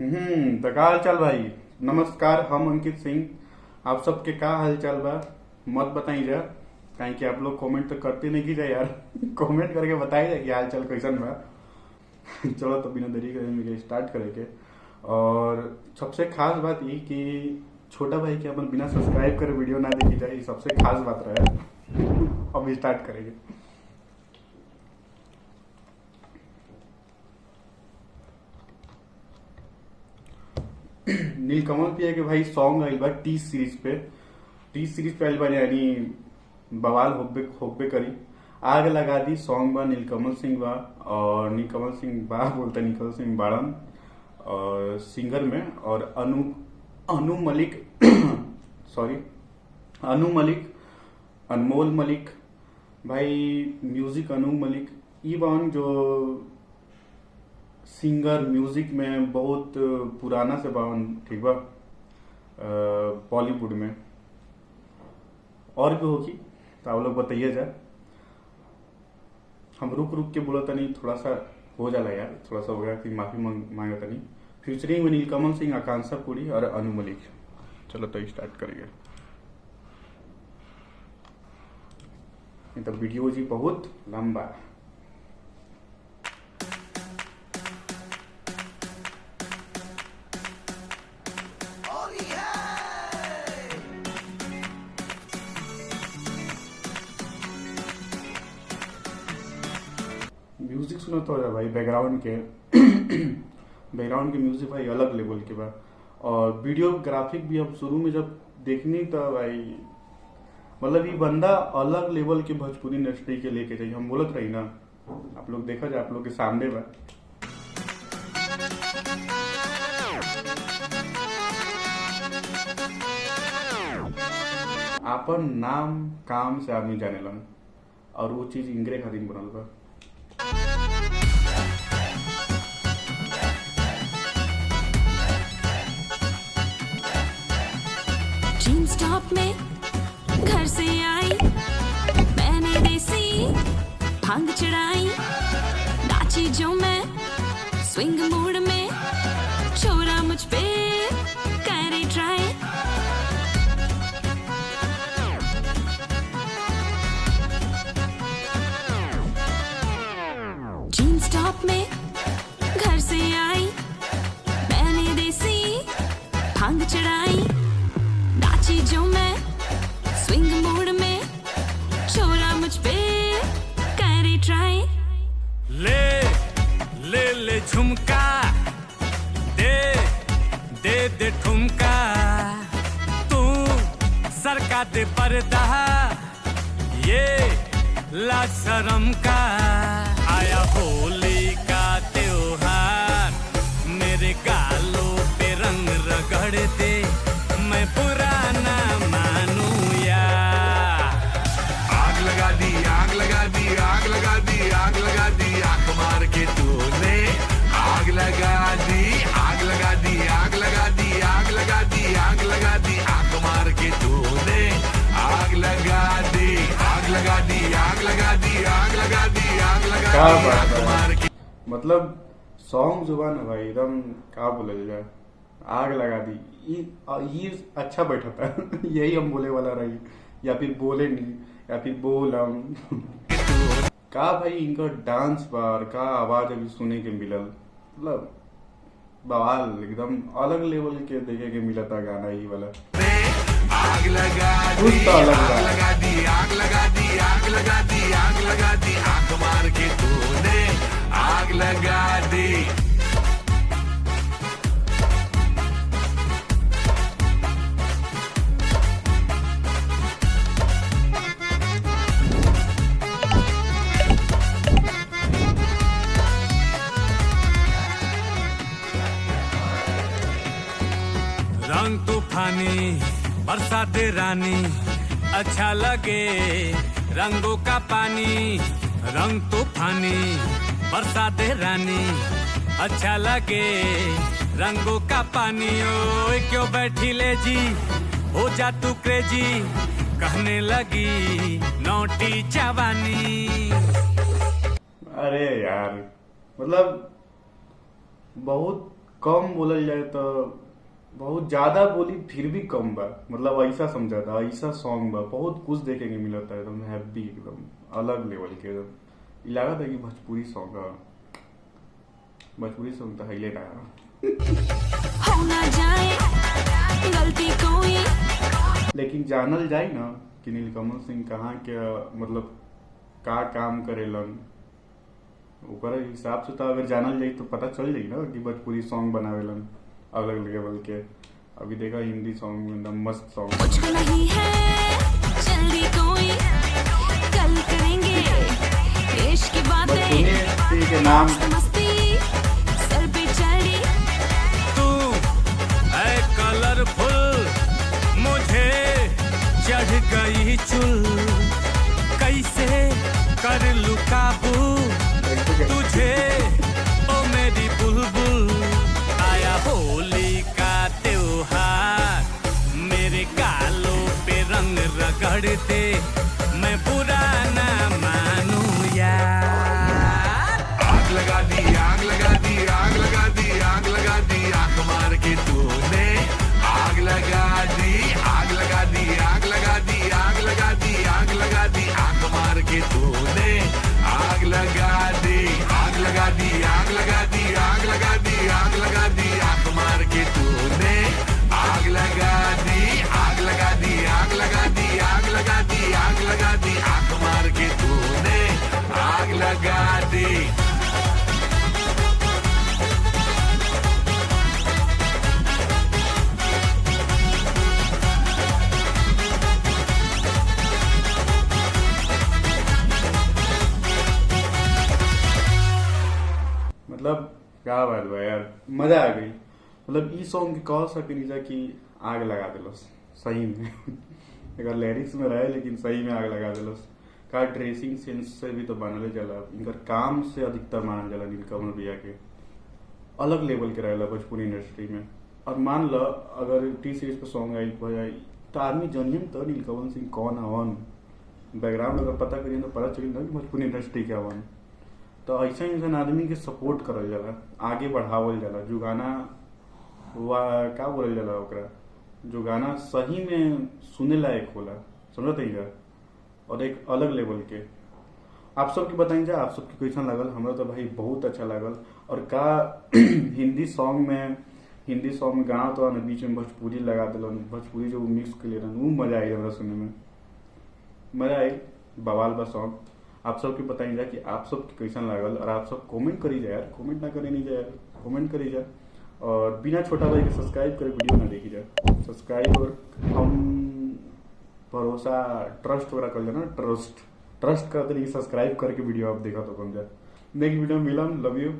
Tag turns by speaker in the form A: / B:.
A: तो का हाल चाल भाई। नमस्कार, हम अंकित सिंह। आप सबके का हाल चाल बा मत बताई जा, काहे कि आप लोग कमेंट तो करते नहीं की जा यार। कमेंट करके बताई जा कि हाल चाल कैसन बा। चलो तो बिना देरी करे मुझे स्टार्ट करेंगे। और सबसे खास बात ये कि छोटा भाई के अपन बिना सब्सक्राइब करे वीडियो ना देखी जाए, ये सबसे खास बात रहे। अब स्टार्ट करेंगे। नीलकमल पिया के भाई सॉन्ग आइल बा टी सीरीज पे आइल बा, यानी बवाल होबे करी। आग लगा दी सॉन्ग बा, नीलकमल सिंह बा। और नीलकमल सिंह बा बोलता नीलकमल सिंह बाड़न और सिंगर में। और अनु मलिक सॉरी अनु मलिक, अनमोल मलिक भाई, म्यूजिक अनु मलिक ई बान जो सिंगर म्यूजिक में बहुत पुराना से बावन, ठीक बा। बॉलीवुड में और भी होगी तो आप लोग बताइए जा। हम रुक रुक के बोला तनी, थोड़ा सा हो जाला यार, थोड़ा सा हो गया कि माफी मांगा तनी। फ्यूचरिंग में नीलकमल सिंह, आकांक्षा पुरी और अनु मलिक। चलो तो स्टार्ट करेंगे। तो वीडियो जी बहुत लंबा। म्यूजिक सुना तो भाई बैकग्राउंड के बैकग्राउंड के म्यूजिक भाई अलग लेवल के बा। और वीडियो ग्राफिक भी अब शुरू में जब देखनी तो भाई मतलब ये बंदा अलग लेवल के भोजपुरी इंडस्ट्री के लेके चाहिए। हम बोलत रही ना, आप लोग देखा जाए, आप लोग के सामने बा। आपन नाम काम से आदमी जानेलन और वो चीज इंगरे खातिर बनल बा।
B: जीन स्टॉप में घर से आई, मैंने देसी भांग चढ़ाई, नाची जो मैं स्विंग मूड में, छोरा मुझ पे करे ट्राई। जीन स्टॉप में घर से आई, मैंने देसी भांग चढ़ाई, नाची जो मैं स्विंग मूड में, छोरा मुझ पे करे ट्राई।
C: ले ले ले झुमका, दे दे दे ठुमका, तू सरका दे पर्दा, ये लाज शर्म का। आया होली का त्योहार, मेरे गालों पे रंग रगड़ दे, मैं पुराना मानू यार।
D: आग लगा दी, आग लगा दी, आग लगा दी, आग लगा दी, आंख मार के तूने आग लगा दी, आग लगा दी, आग लगा दी, आग लगा दी, आग लगा दी, आंख मार के तूने आग लगा दी, आग लगा दी, आग लगा दी, आग लगा दी, आग लगा दी, आंख मार के।
A: मतलब सॉन्ग जो बा ना भाई एकदम का बोलल जाए, आग लगा दी। ये अच्छा बैठा था। यही हम बोले वाला रही, या फिर बोले नहीं, या फिर बोलम। का भाई इनका डांस बार का आवाज अभी सुने के मिलल, मतलब बवाल एकदम अलग लेवल के देखे के मिला था गाना ही वाला।
D: आग लगा
A: कुछ
D: दी,
A: तो अलग
D: आग
A: बा।
D: लगा दी, आग लगा दी, आग लगा दी, आग लगा दी, आंख मार के तूने आग लगा दी।
C: रंग तूफानी बरसाते रानी, अच्छा लगे रंगों का पानी। रंग तूफानी बरसाते रानी, अच्छा लगे रंगों का पानी। ओ क्यों बैठी ले जी, हो जा तू क्रेजी, कहने लगी नौटी जवानी।
A: अरे यार मतलब बहुत कम बोलल जाए तो बहुत ज्यादा बोली फिर भी कम बा, मतलब ऐसा समझा था, ऐसा सॉन्ग बा, बहुत कुछ देखे के मिलता है एकदम हैप्पी, एकदम अलग लेवल के एकदम लगा था कि भोजपुरी सॉन्ग है। भोजपुरी सॉन्ग तो हाईलाइट आया
B: हो ना जाए गलती कोई।
A: लेकिन जानल जाए ना कि नीलकमल सिंह कहाँ के मतलब का काम करेलन, ओकर हिसाब से तो अगर जानल जाए तो पता चल जाई ना कि भोजपुरी सॉन्ग बनावेलन अलग लेवल के। अभी देखा हिंदी सॉन्ग में एकदम मस्त सॉन्ग।
B: कुछ नहीं है जल्दी कोई, कल करेंगे इश्क की बातें,
A: के नाम
B: मस्ती सर पे चढ़ी।
C: तू है कलरफुल, मुझे चढ़ गई चुल, कैसे कर लूं काबू तुझे ओ मेरी बुलबुल। आया होली का त्योहार, मेरे गालों पे रंग रगड़ दे, मैं बुरा ना मानूं यार।
D: आग लगा दी आग लगा दी आग लगा दी आग लगा दी आंख मार के तूने, आग लगा दी आग लगा दी आग लगा दी आग लगा दी आग लगा दी आंख मार के तूने, आग लगा दी आग लगा दी आग लगा दी आग लगा दी आग लगा दी आंख मार के तूने, आग लगा दी आग लगा दी आग लगा दी आग लगा दी आग लगा दी आंख मार के तूने, आग लगा दी।
A: मतलब क्या बात बा यार, मजा आ गई। मतलब ई सॉन्ग के कह सके जा कि आग लगा दिलस सही में अगर लिरिक्स में रहे लेकिन सही में आग लगा दिलस। का ड्रेसिंग सेंस से भी तो बनले जाला, इनकर काम से अधिकतर मानल जाला नीलकमल भैया के, अलग लेवल के रहेला भोजपुरी इंडस्ट्री में। और मान लो अगर T series Pay song I हो जाए तो आदमी जानिए तो नीलकमल सिंह कौन हवन, बैकग्राउंड अगर पता करिए तो पता चली ना कि भोजपुरी इंडस्ट्री के हवन। तो ऐसा इंसान आदमी के सपोर्ट करल जाला, आगे बढ़ावल जाला। जो गाना का बोलल जाला ओकरा, जो गाना सही में सुने लायक होला, समझत है, और एक अलग लेवल के। आप सबके बताई जा आप सबके कैसा लागल। हमरा तो भाई बहुत अच्छा लागल। और का हिंदी सॉन्ग में गाना तो ना बीच में भोजपुरी लगा दिलन, भोजपुरी जो मिक्स के लिए वो मजा आई हमरा सुनने में, मजा आई, बवाल बा सॉन्ग। आप सबके बताई जा कि आप सबके कैसा लागल। और आप सब कमेंट करी जाए यार, कमेंट ना करे नहीं जाए, कमेंट करी जाए। और बिना छोटा भाई के सब्सक्राइब करे वीडियो ना देखी जाए, सब्सक्राइब। और हम भरोसा ट्रस्ट वगैरह कर लेना, ट्रस्ट करते सब्सक्राइब करके वीडियो आप देखा तो कम जाए। नेक्स्ट वीडियो में मिलन, लव यू।